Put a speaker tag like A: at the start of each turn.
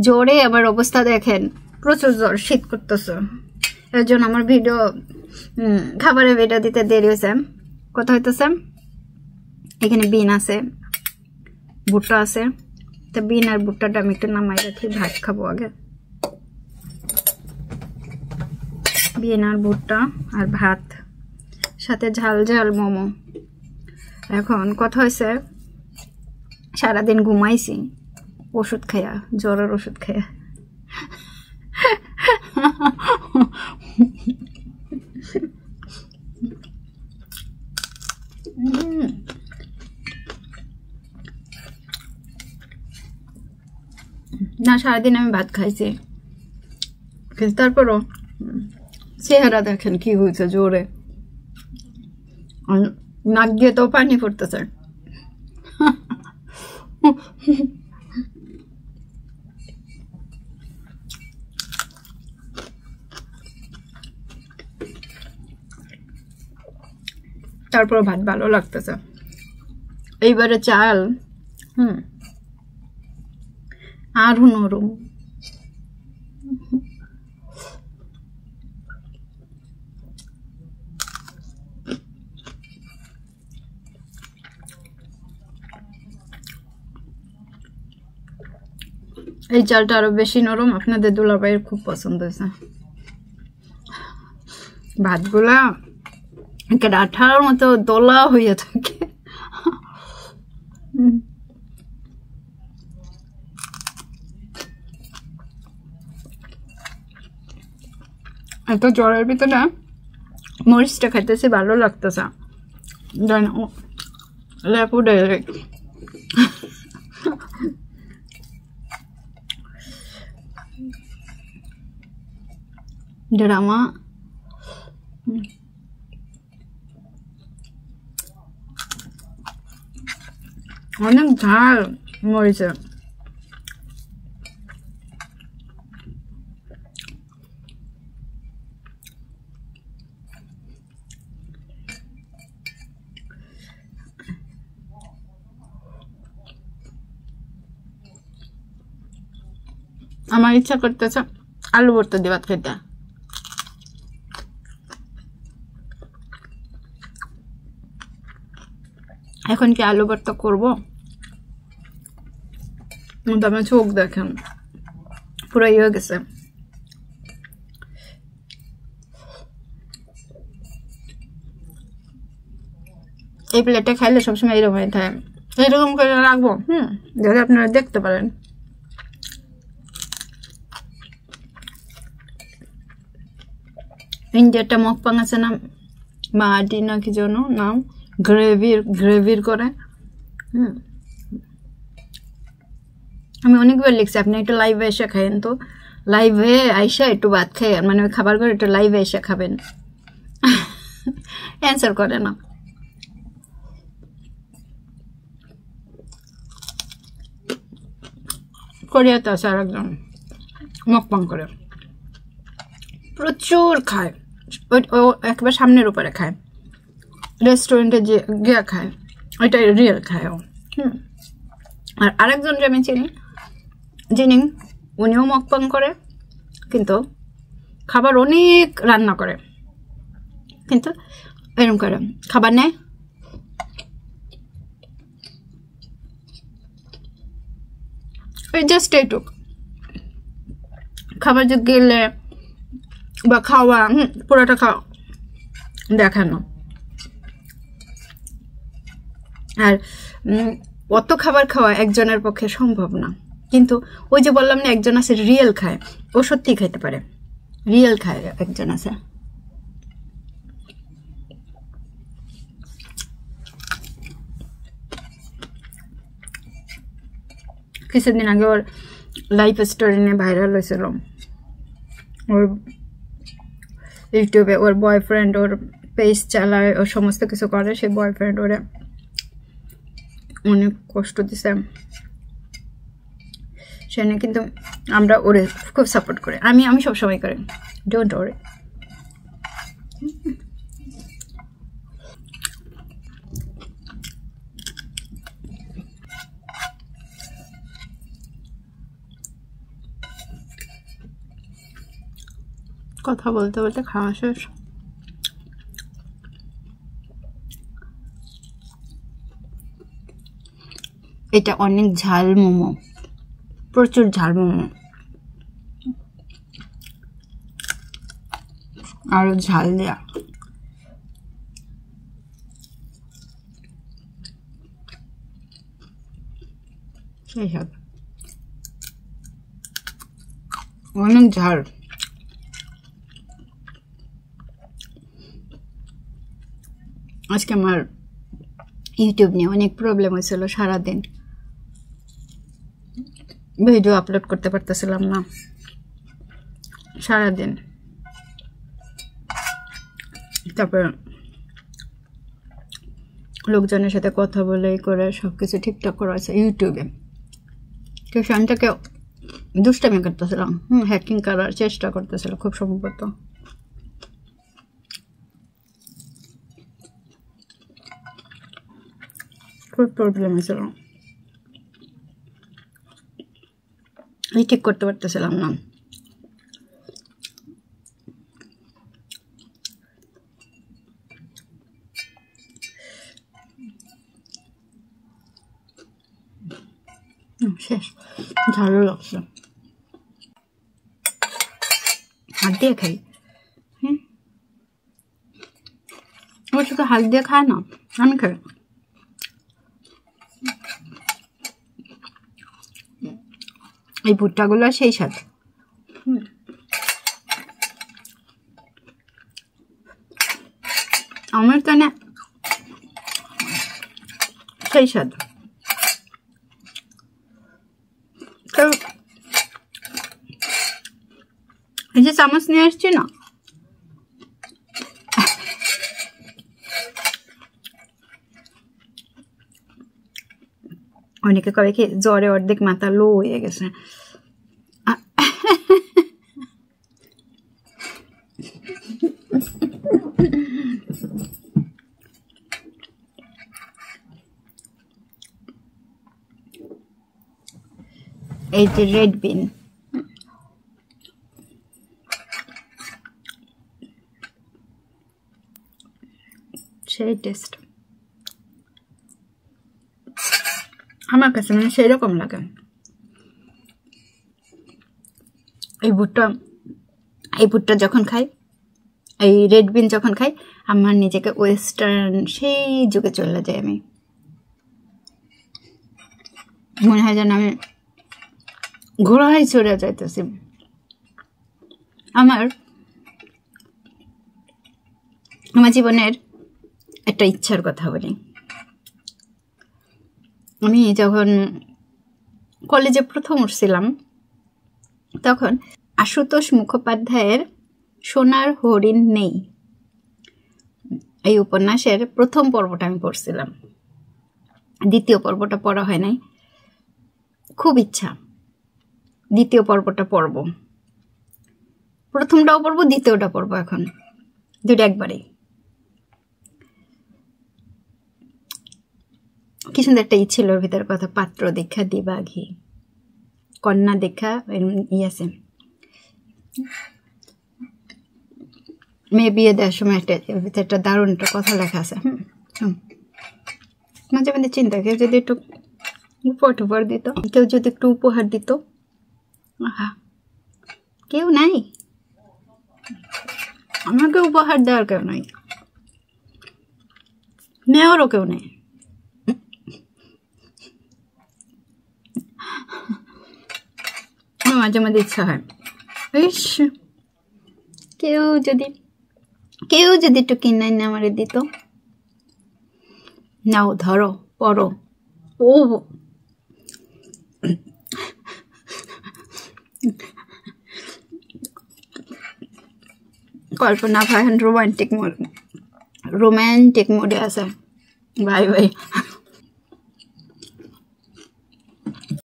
A: জ্বরে আমার অবস্থা দেখেন, প্রচুর জ্বর, শীত করতেছে। এর জন্য আমার ভিডিও খাবারের ভিডিও দিতে দেরি হয়েছে। কথা হইতেছে এখানে বিন আছে, ভুট্টা আছে, তো বিন আর ভুট্টাটা আমি একটু নামাই রাখি, ভাত খাবো আগে। বিন আর ভুট্টা আর ভাত, সাথে ঝাল ঝাল মোমো। এখন কথা হয়েছে সারাদিন ঘুমাইছি ওষুধ খাইয়া, জ্বরের ওষুধ খাইয়া। না, সারাদিন আমি ভাত খাইছি, কিন্তু তারপরও চেহারা দেখেন কি হয়েছে, জোরে নাক দিয়ে তো পানি পড়তেছে। তারপর ভাত ভালো লাগতেছে। এইবারে চাল আরো নরম। এই চালটা আরো বেশি নরম, আপনাদের দুলাভাইয়ের খুব পছন্দ হয়েছে। ভাতগুলা আঠার মতো দোলা হইয়া থাকে। এত জ্বরের ভিতরে মরিচটা খাইতেছি, ভালো লাগতেছে। লেপু ডাইরেক্ট ড্রামা। অনেক ঝাল মরিচে। আমার ইচ্ছা করতেছে আলু ভর্তা দিয়ে ভাত খেতে। এখন কি আলু ভর্তা করবো? আমার চোখ দেখেন পুরো ইয়ে গেছে। এই প্লেটে খাইলে সবসময় এরকম হয়ে থাকে, এরকম করে রাখবো যাতে আপনারা দেখতে পারেন। ইন্ডিয়াটা মকপাং আছে না, মাটি না কি যেন নাম, গ্রেভির করে। আমি অনেকবার লিখছি আপনি একটু লাইভে এসে খাইন, তো লাইভে আইসা একটু ভাত খাই, মানে ওই খাবার করে একটু লাইভে এসে খাবেন। অ্যান্সার করে না। কোরিয়াতে আছে আর একজন মকপাং করে, প্রচুর খায়, ও একবার সামনের উপরে খায়, রেস্টুরেন্টে গিয়ে খায়, ওইটা রিয়েল খায় ও। আর আরেকজন যে আমি চিনি, যিনি উনিও মকপাং করে, কিন্তু খাবার অনেক রান্না করে, কিন্তু এরকম করে খাবার নেয়, ওই জাস্ট এইটুক খাবার যে গেলে বা খাওয়া পুরোটা খাওয়া দেখানো। আর অত খাবার খাওয়া একজনের পক্ষে সম্ভব না, কিন্তু ওই যে বললাম না একজন আছে রিয়েল খায়, ও সত্যি খাইতে পারে, রিয়েল খায় একজন আছে। কিছুদিন আগে ওর লাইফ স্টোরি নিয়ে ভাইরাল হয়েছিল, ওর ইউটিউবে ওর বয়ফ্রেন্ড ওর পেজ চালায়, ও সমস্ত কিছু করে, সেই বয়ফ্রেন্ড ওরে অনেক কষ্ট দিছে সেখানে, কিন্তু আমরা ওরে খুব সাপোর্ট করি, আমি সবসময় করি, ডোন্ট ওরি। কথা বলতে বলতে খাওয়া শেষ। এটা অনেক ঝাল মোমো, প্রচুর ঝাল মোমো, আরো ঝাল দেয়া। সেই সব অনেক ঝাল। আজকে আমার ইউটিউব নিয়ে অনেক প্রবলেম হয়েছিল, সারাদিন ভিডিও আপলোড করতে পারতেছিলাম না সারাদিন। তারপর লোকজনের সাথে কথা বলে করে সবকিছু ঠিকঠাক করা আছে ইউটিউবে। তো সেখানটাকে দুষ্টামি করতেছিলাম, হ্যাকিং করার চেষ্টা করতেছিল খুব সম্ভবত। খুব প্রবলেম হয়েছিল, এই ঠিক করতে পারতেছিলাম না। শেষ, ঝালও লাগছে, হাত দিয়ে খাই। ও শুধু হাত দিয়ে খায় না, আমি খাই। এই ভুট্টাগুলো সেই স্বাদ। আমার তো না সেই স্বাদ। তো এই যে চামচ নিয়ে আসছি না, অনেকে কবে কি জ্বরে অর্ধেক মাথা লো হয়ে গেছে। এই যে রেড বিন, সেই টেস্ট আমার কাছে মানে সেই রকম লাগে। এই ভুট্টা যখন খাই, এই রেড বিন যখন খাই, আমার নিজেকে ওয়েস্টার্ন সেই যুগে চলে যাই। আমি মনে হয় যেন আমি ঘোড়ায় চড়ে যাইতেছি। আমার জীবনের একটা ইচ্ছার কথা বলি। আমি যখন কলেজে প্রথম উঠছিলাম, তখন আশুতোষ মুখোপাধ্যায়ের সোনার হরিণ নেই এই উপন্যাসের প্রথম পর্বটা আমি পড়ছিলাম। দ্বিতীয় পর্বটা পড়া হয় নাই, খুব ইচ্ছা দ্বিতীয় পর্বটা পড়ব। প্রথমটাও পড়বো, দ্বিতীয়টা পড়বো, এখন দুটো একবারেই। কি সুন্দর একটা ইচ্ছে ছিল ওর ভিতরে কথা। পাত্র দেখা দিবাঘি, কন্যা দেখা আছে, মেয়ে বিয়ে দেওয়ার সময় একটা দারুণ একটা কথা লেখা আছে। মাঝে মাঝে চিন্তা, কেউ যদি একটু উপহার দিত, কেউ যদি একটু উপহার দিত। আহা, কেউ নাই, আমাকে উপহার দেওয়ার কেউ নাই, নেওয়ারও কেউ নেই। মাঝে মাঝে ইচ্ছা হয়, ইস কেউ যদি একটু কিনে আমারে দিত। নাও ধরো পড়ো। ও কল্পনা ভাই রোমান্টিক মোডে আছে। ভাই